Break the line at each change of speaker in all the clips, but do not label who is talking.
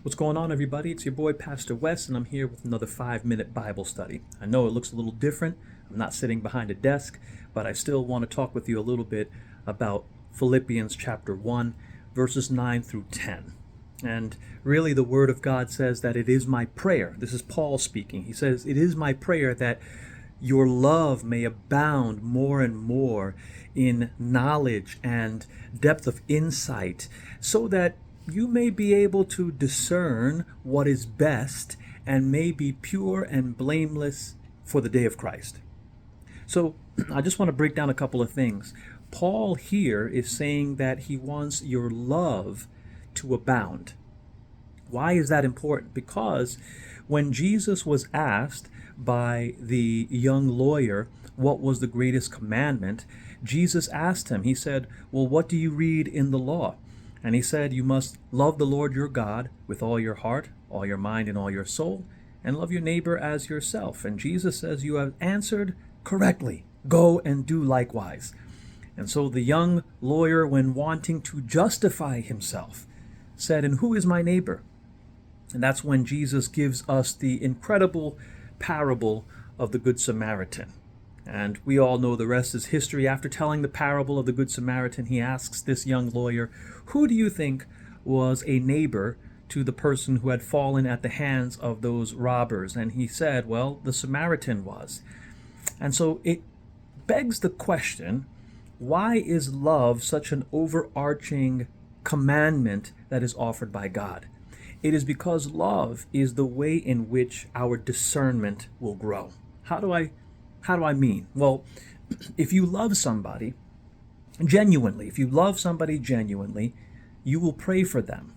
What's going on, everybody? It's your boy, Pastor Wes, and I'm here with another 5-minute Bible study. I know it looks a little different. I'm not sitting behind a desk, but I still want to talk with you a little bit about Philippians chapter 1, verses 9 through 10. And really, the Word of God says that it is my prayer. This is Paul speaking. He says, "It is my prayer that your love may abound more and more in knowledge and depth of insight, so that you may be able to discern what is best and may be pure and blameless for the day of Christ." So I just want to break down a couple of things. Paul here is saying that he wants your love to abound. Why is that important? Because when Jesus was asked by the young lawyer what was the greatest commandment, Jesus asked him, he said, "Well, what do you read in the law?" And he said, "You must love the Lord your God with all your heart, all your mind, and all your soul, and love your neighbor as yourself." And Jesus says, "You have answered correctly. Go and do likewise." And so the young lawyer, when wanting to justify himself, said, "And who is my neighbor?" And that's when Jesus gives us the incredible parable of the Good Samaritan. And we all know the rest is history. After telling the parable of the Good Samaritan, he asks this young lawyer, "Who do you think was a neighbor to the person who had fallen at the hands of those robbers?" And he said, "Well, the Samaritan was." And so it begs the question, why is love such an overarching commandment that is offered by God? It is because love is the way in which our discernment will grow. How do I mean? Well, if you love somebody genuinely, you will pray for them.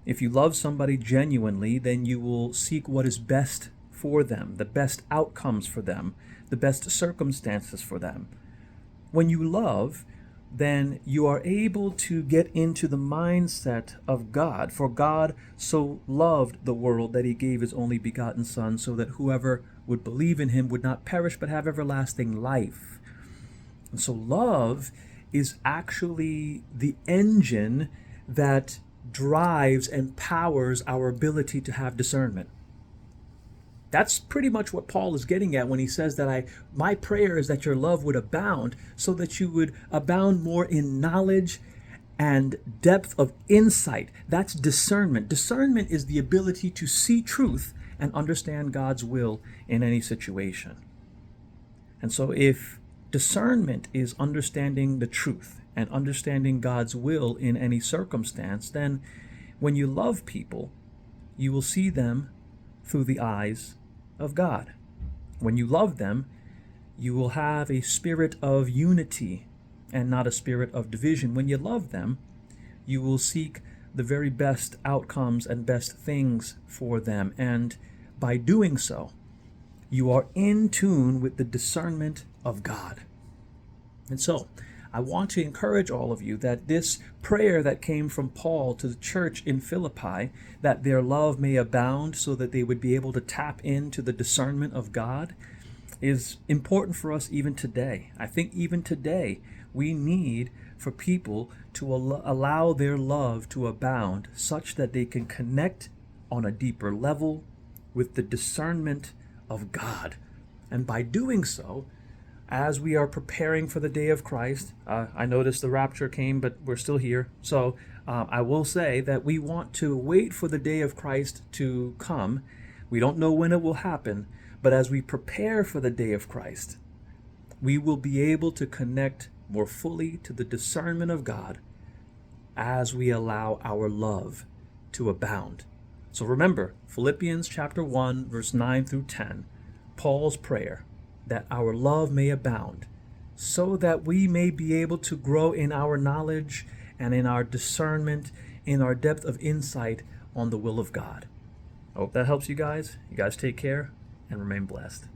If you love somebody genuinely, then you will seek what is best for them, the best outcomes for them, the best circumstances for them. When you love, then you are able to get into the mindset of God. For God so loved the world that he gave his only begotten Son, so that whoever would believe in him would not perish but have everlasting life. And so love is actually the engine that drives and powers our ability to have discernment. That's pretty much what Paul is getting at when he says that my prayer is that your love would abound, so that you would abound more in knowledge and depth of insight. That's discernment. Discernment is the ability to see truth and understand God's will in any situation. And so if discernment is understanding the truth and understanding God's will in any circumstance, then when you love people, you will see them through the eyes of God. When you love them, you will have a spirit of unity and not a spirit of division. When you love them, you will seek the very best outcomes and best things for them. And by doing so, you are in tune with the discernment of God. And so, I want to encourage all of you that this prayer that came from Paul to the church in Philippi, that their love may abound so that they would be able to tap into the discernment of God, is important for us even today. I think even today we need for people to allow their love to abound such that they can connect on a deeper level with the discernment of God. And by doing so, as we are preparing for the day of Christ, I noticed the rapture came, but we're still here. So I will say that we want to wait for the day of Christ to come. We don't know when it will happen, but as we prepare for the day of Christ, we will be able to connect more fully to the discernment of God as we allow our love to abound. So remember, Philippians chapter 1, verse 9 through 10, Paul's prayer, that our love may abound, so that we may be able to grow in our knowledge and in our discernment, in our depth of insight on the will of God. I hope that helps you guys. You guys take care and remain blessed.